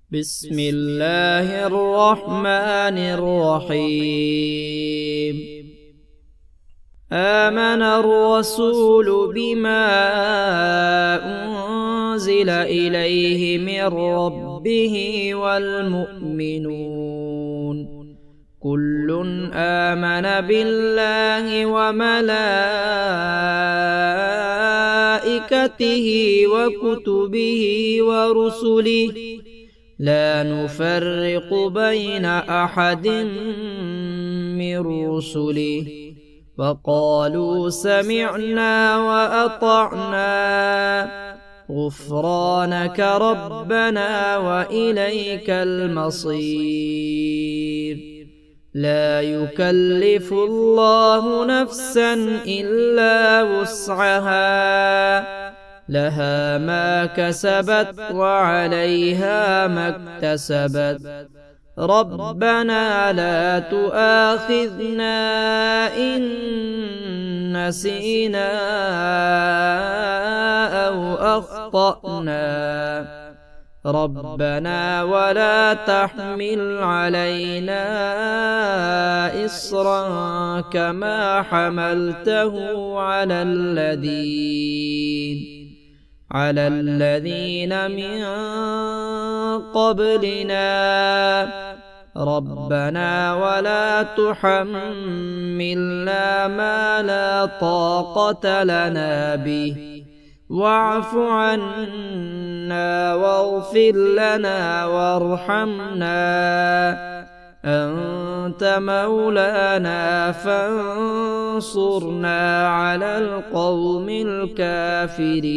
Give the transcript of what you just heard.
بسم الله الرحمن الرحيم. آمن الرسول بما أنزل إليه من ربه والمؤمنون كل آمن بالله وملائكته وكتبه ورسله لا نفرق بين أحد من رسله وقالوا سمعنا وأطعنا غفرانك ربنا وإليك المصير. لا يكلف الله نفسا إلا وسعها لها ما كسبت وعليها ما اكتسبت. ربنا لا تؤاخذنا إن نسينا أو أخطأنا ربنا ولا تحمل علينا إصرا كما حملته على الذين من قبلنا ربنا ولا تحملنا ما لا طاقة لنا به واعف عنا واغفر لنا وارحمنا أنت مولانا فانصرنا على القوم الكافرين.